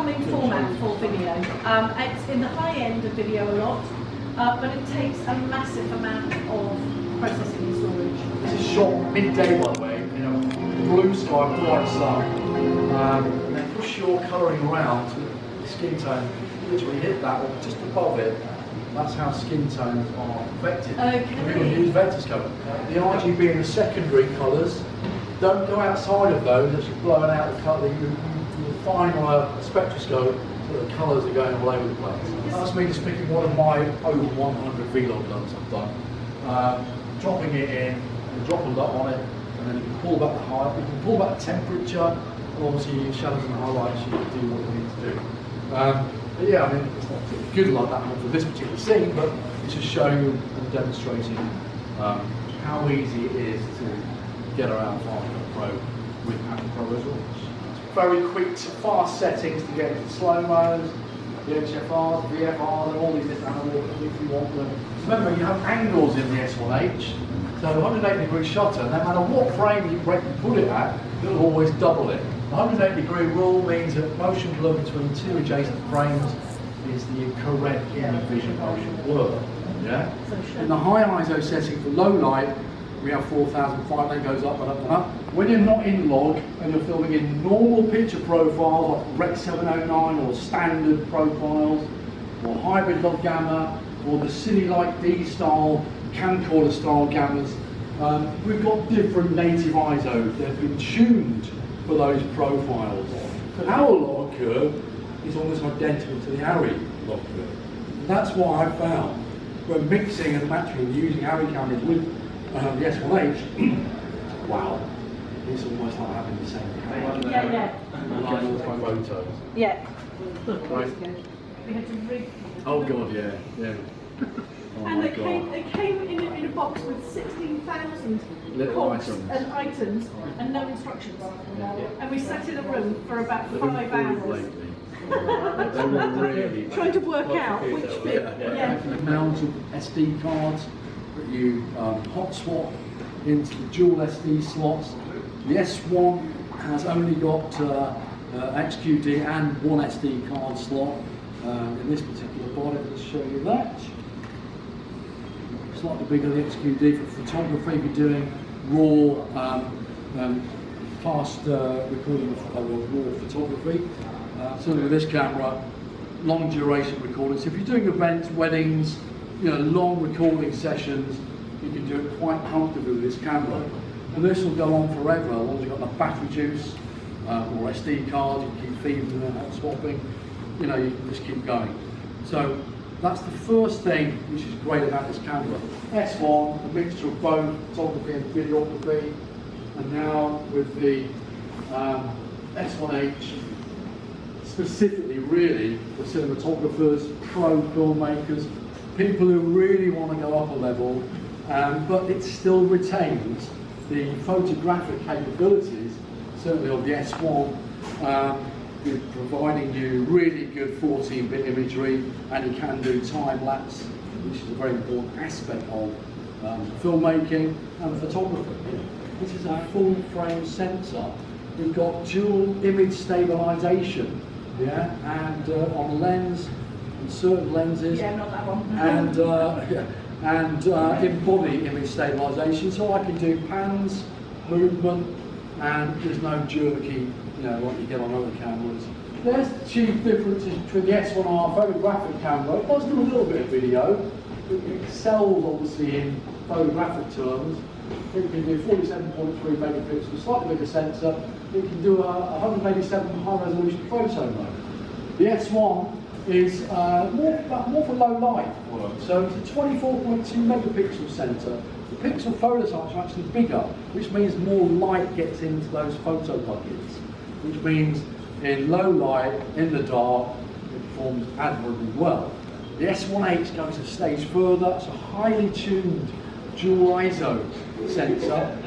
up-and-coming format for video. It's in the high end of video a lot, but it takes a massive amount of processing and storage. This is shot midday, by the way, in a blue sky, bright sun. And then push your colouring around to the skin tone, literally hit that or just above it. That's how skin tones are affected. Okay. People use vectors colour. The RGB and the secondary colours, don't go outside of those, that's blowing out the colour. You find on a spectroscope that the colours are going all over the place. That's me just picking one of my over 100 vlog guns I've done, dropping it in, and drop a lot on it, and then you can pull back the height, you can pull back the temperature, and obviously your shadows and highlights, you can do what you need to do. But yeah, I mean, it's not particularly good like that one for this particular scene, but it's just showing you and demonstrating how easy it is to get around Final Cut Pro with Apple Pro Resource. Very quick, fast settings to get into slow-mos, the HFRs, VFRs, and all these different analog if you want them. Remember, you have angles in the S1H, so 180-degree shutter, no matter what frame you put it at, it'll always double it. The 180-degree rule means that motion blur between two adjacent frames is the correct vision motion blur. Yeah? In the high ISO setting for low light, we have 4005, then goes up and up and up. When you're not in log and you're filming in normal picture profiles like Rec 709 or standard profiles, or hybrid log gamma, or the City Light D style, camcorder style gammas, we've got different native ISOs. They've been tuned for those profiles. So our log curve is almost identical to the ARRI log curve. And that's what I've found when mixing and matching using ARRI cameras with the S1H. Wow, it's almost like having the same camera. Yeah. Photos. Yeah. Right. We had to rig. Oh god, yeah. Oh and my they god. came in a box with 16,000 little cogs and items and no instructions. And we sat in a room for about 5 hours. They were really trying to work out which bit. Amounts of SD cards that you hot swap into the dual SD slots. The S1 has only got XQD and one SD card slot. In this particular body, let's show you that. Slightly bigger the XQD for photography if you're doing raw, fast recording of raw photography. Certainly with this camera, long duration recording. So if you're doing events, weddings, long recording sessions, you can do it quite comfortably with this camera. And this will go on forever as long as you've got enough battery juice or SD cards, you can keep feeding them and hot swapping. You can just keep going. So that's the first thing which is great about this camera. S1, a mixture of both photography and videography, and now with the S1H, specifically really for cinematographers, pro filmmakers, people who really want to go up a level, but it still retains the photographic capabilities, certainly of the S1, providing you really good 14-bit imagery, and you can do time-lapse, which is a very important aspect of filmmaking and photography. This is a full-frame sensor. We've got dual image stabilization, and on lens, and certain lenses, not that one. and in body image stabilization, so I can do pans, movement, and there's no jerky, like you get on other cameras. There's the chief differences between the S1R photographic camera. It does do a little bit of video. It excels obviously in photographic terms. It can do 47.3 megapixels, slightly bigger sensor. It can do a 187 high resolution photo mode. The S1 is more for low light work. So it's a 24.2 megapixel sensor. The pixel phototypes are actually bigger, which means more light gets into those photo buckets, which means in low light, in the dark, it performs admirably well. The S1H goes a stage further. It's a highly tuned dual ISO sensor.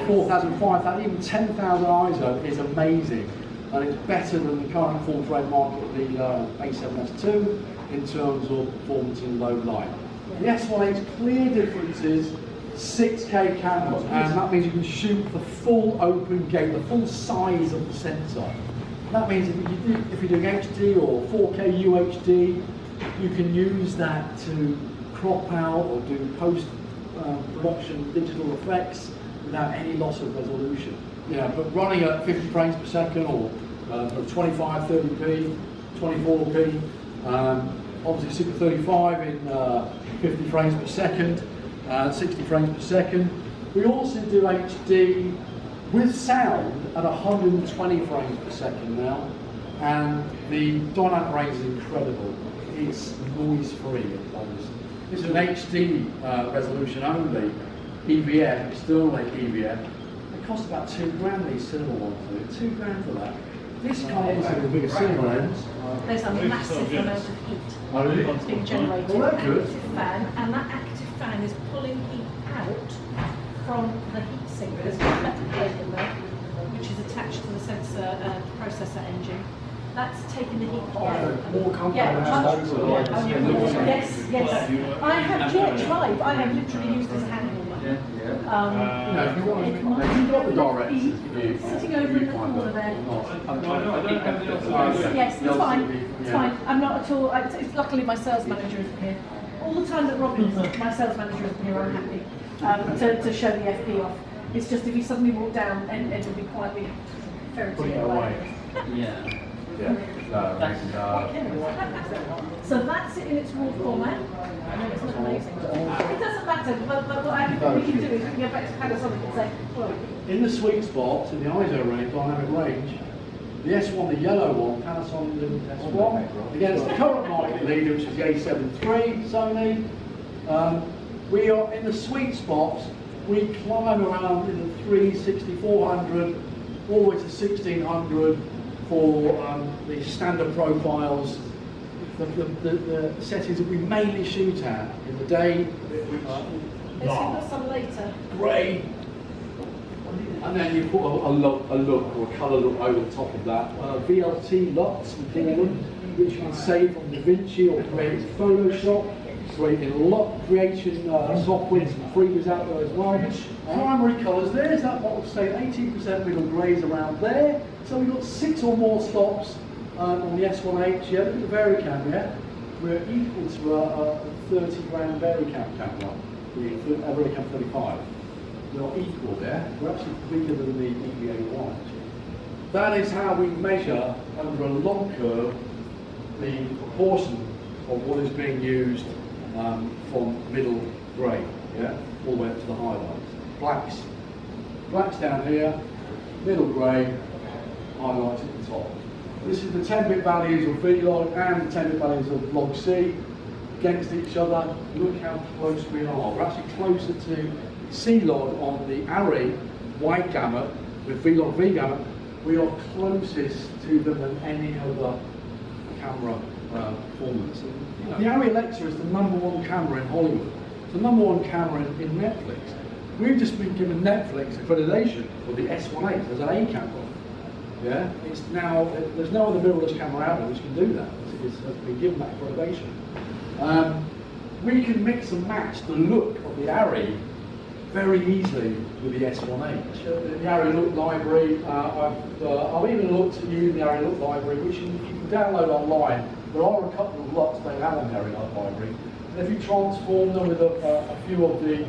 4,000, 5,000, even 10,000 ISO is amazing, and it's better than the current full-frame market, the A7S2, in terms of performance in low light. The S1H clear difference is 6K camera, and that means you can shoot the full open gate, the full size of the sensor. That means if you're doing HD or 4K UHD, you can use that to crop out or do post-production digital effects without any loss of resolution. Yeah, but running at 50 frames per second or 25, 30p, 24p, obviously Super 35 in 50 frames per second, 60 frames per second. We also do HD with sound at 120 frames per second now, and the dynamic range is incredible. It's noise-free at those. This is an HD resolution only, EVF, external EVF. It costs about £2 these cinema ones, £2 for that. This comes with a bigger cinema lens. There's a massive amount of heat Oh, being generated well, by that's an good. active fan, and that active fan is pulling heat out from the heat sink. There's a metal plate in there, which is attached to the sensor processor engine. That's taking the heat down. More comfortable. Yes, yes. I have tried. I have literally used it as a hand warmer. If you want It to, might you've got the direct. be sitting over in the corner there. Yes, it's fine. It's fine. I'm not at all. It's luckily my sales manager isn't here. All the time that Robin's my sales manager isn't here, I'm happy to show the FP off. It's just if you suddenly walk down, and it will be quietly ferreting it away. Yeah. So that's it in its raw format. I know it's not amazing. It doesn't matter, but what we can do is we can go back to Panasonic and say, well, In the sweet spot, in the ISO range, dynamic range, the S1, the yellow one, Panasonic S1, against the current market leader, which is the A7 III, Sony. We are in the sweet spots. We climb around in the 360, 400, all the way to 1600 for the standard profiles. The settings that we mainly shoot at in the day, let's have some later. grey, and then you put a look or a colour look over the top of that. VLT LUTs, we call them, which you can save from DaVinci or create in Photoshop. Creating a lot of creation software and freebies out there as well. Primary colours, there's that what we'll say 18% middle greys around there. So we've got 6 or more stops on the S1H. Yeah, look at the Varicam, yeah? We're equal to a 30 grand Varicam camera, the Varicam 35. We're not equal there, we're actually bigger than the EVA1. That is how we measure under a long curve the proportion of what is being used from middle grey, yeah, all the way up to the highlights. Blacks down here, middle grey, highlights at the top. This is the 10-bit values of V-log and the 10-bit values of log C against each other. Look how close we are. We're actually closer to C-log on the Arri wide gamut with V-log V-gamut. We are closest to them than any other camera performance. You know, the Arri Alexa is the #1 camera in Hollywood. It's the #1 camera in Netflix. We've just been given Netflix accreditation for the S1H as an A camera. Yeah, it's now there's no other mirrorless camera out there which can do that. It's been given that accreditation. We can mix and match the look of the Arri very easily with the S1H. The Arri Look Library, I've even looked at using the Arri Look Library, which you can download online. There are a couple of lots they have on the Arri Look Library. And if you transform them with a few of the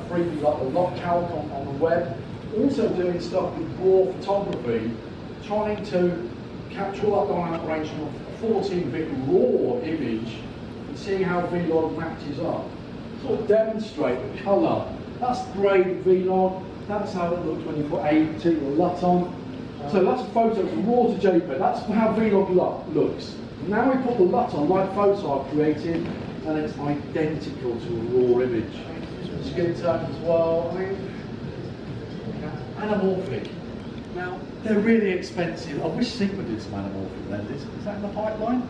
freebies like the Lock Calc on the web, also doing stuff with raw photography, trying to capture all that dynamic range from a 14-bit raw image and seeing how V-log matches up. Sort of demonstrate the colour. That's grey V-log, that's how it looks when you put a particular LUT on. So that's a photo from raw to JPEG, that's how V-log looks. Now we put the LUT on, like photos I've created, and it's identical to a raw image. Skin tone as well, I mean, anamorphic. Now, they're really expensive. I wish Sigma did some anamorphic lenses. Is that in the pipeline?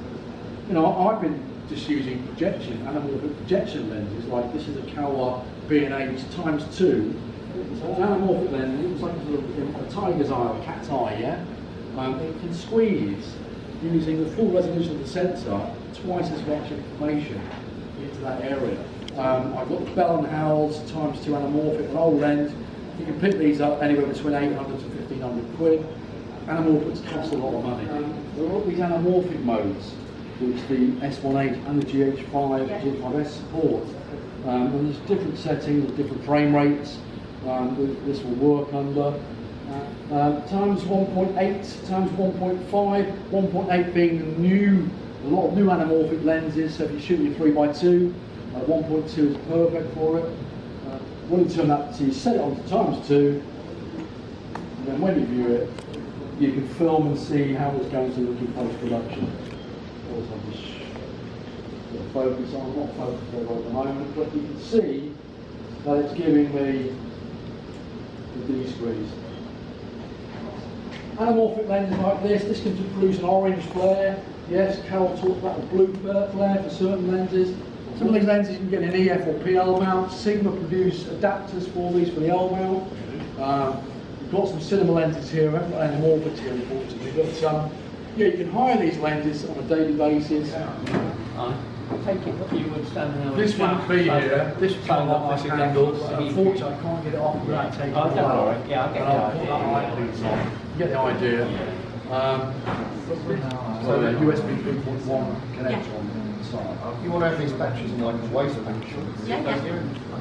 You know, I've been just using anamorphic projection lenses, like this is a Kawa B&H ×2. So it's an anamorphic lens, it looks like a tiger's eye or a cat's eye, yeah? It can squeeze, using the full resolution of the sensor, twice as much information into that area. I've got the Bell & Howell's ×2 anamorphic, an old lens. You can pick these up anywhere between 800 to 1500 quid. anamorphics cost a lot of money. There are all these anamorphic modes, which the S1H and the GH5, GH5S support. And there's different settings, different frame rates. This will work under times 1.8, times 1.5, 1.8 being a lot of new anamorphic lenses. So if you shoot your 3x2, 1.2 is perfect for it. When you turn that, so you set it on to times 2, and then when you view it, you can film and see how it's going to look in post-production. Also, just focus on, not focus over at the moment, but you can see that it's giving me the D-squeeze. Anamorphic lenses like this can produce an orange flare. Yes, Carol talked about the blue flare for certain lenses. Some of these lenses you can get an EF or PL mount. Sigma produce adapters for these for the L mount. We've got some cinema lenses here. I haven't got any more here unfortunately, but yeah, you can hire these lenses on a daily basis. Take it, you would stand there. This wouldn't be here. This would come off this handle. Unfortunately, I can't get it off without taking it off. Yeah, I get the idea. You get the idea. So a USB 3.1 connector on the side. You want to have these batteries in like a waste bank? Yeah.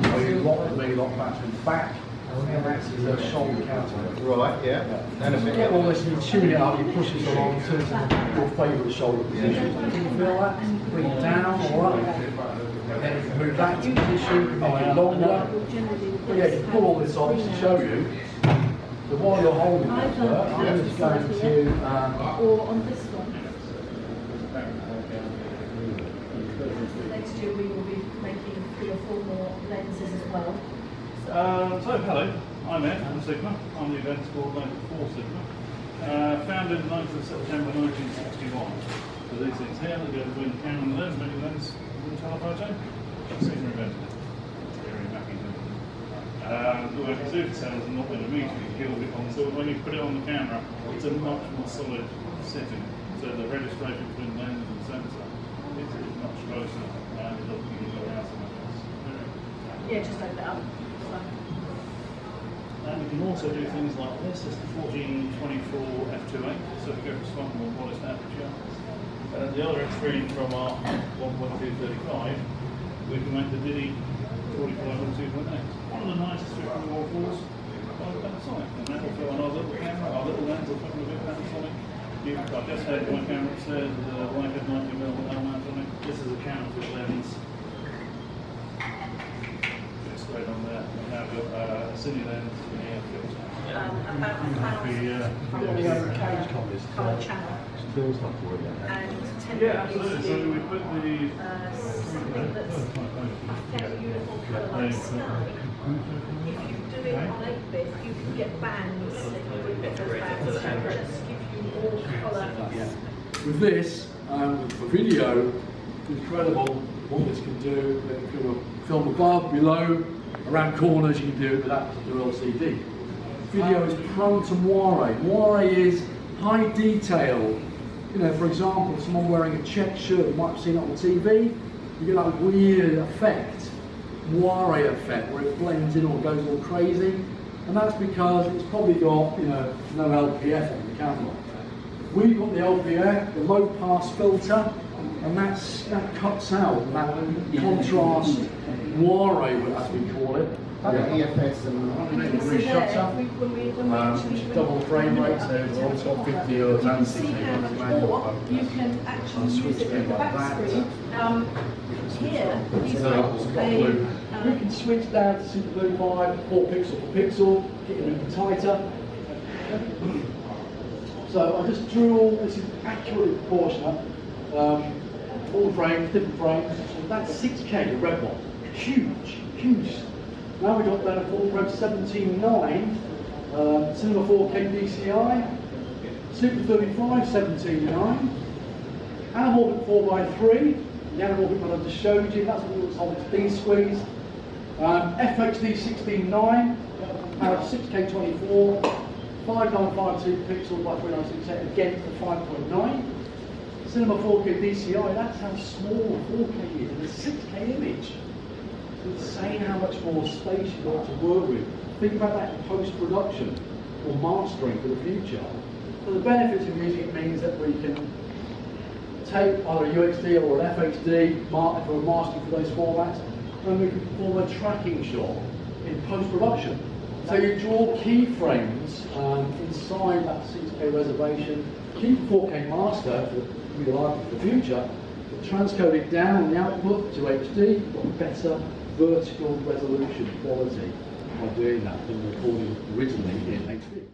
So you lock batteries back. This is a shoulder counter. Right, yeah. And a You bit. get all this, you tune it up, you push it along, turn it to your favourite shoulder position. Can you feel that? Bring it down or up. And then you can move that to the position, you can make it longer. But yeah, you pull all this off to show you. So while you're holding that, I'm just going to... or on this one. Next year we will be making 3 or 4 more lenses as well. So hello, I'm Ed from Sigma. I'm the events coordinator for Sigma. Founded the 9th of September 1961. So these things here that go between the camera and the lens, make the lens with a telephoto. Sigma invented it. Very happy to do it. The way to do the cells and not been immediately killed it on, so when you put it on the camera, it's a much more solid setting. So the registration between the lens and the sensor is much closer and it doesn't give you around so much else. Yeah, just open it up. And we can also do things like this. It's the 1424 f2.8, so we go for slightly more modest aperture. And at the other extreme from our 1.235, we can make the Diddy 45 and 2.8. One of the nicest triple waffles by Panasonic, and that will go on our little camera, our little lens will come with a Panasonic. I've just had my camera upstairs with a Leica 90mm L mount on it. This is a counterfeit lens. Straight on there. We've now got a cine lens and a filter. About colour channel. And 10 Yeah, absolutely. So we put the something that's fairly uniform colour like sky. If you do it on 8-bit, you can get bands that you wouldn't get those bands, so it just gives you more colour. With this, for video, incredible what this can do. If you film above, below, around corners, you can do it with that particular LCD. Video is prone to moire. Moire is high detail. You know, for example, someone wearing a check shirt, you might have seen it on TV, you get that weird effect, moire effect, where it blends in or goes all crazy. And that's because it's probably got, you know, no LPF on the camera. We've got the LPF, the low pass filter, and that cuts out that contrast moire, as we call it. EFS and You can see there, which is double frame rate, so it's also got 50 Hz and 60 see how much Hz. more you can actually use it in the back screen. Here, these are We can switch down to Super Blue 5, 4 pixel for pixel, get it even tighter. So I just drew all this is accurately proportionate. All frames, different frames. So that's 6K, the red one. Huge, huge. Now we've got down a full frame 17.9, Cinema 4K DCI, Super 35 17.9, Anamorphic 4x3, the Anamorphic one I just showed you, that's what it looks like, it's D-squeezed. FHD 16.9, 6K 24, 5952 pixels by 3968, again for 5.9. Cinema 4K DCI, that's how small 4K is, and a 6K image. It's insane how much more space you've got to work with. Think about that in post-production or mastering for the future. So the benefits of using it means that we can take either a UXD or an FHD for a masking for those formats, and we can perform a tracking shot in post-production. So you draw keyframes inside that 6K reservation, keep 4K master for the future, but transcode it down on the output to HD, you've got better vertical resolution quality by doing that than recording originally in HD.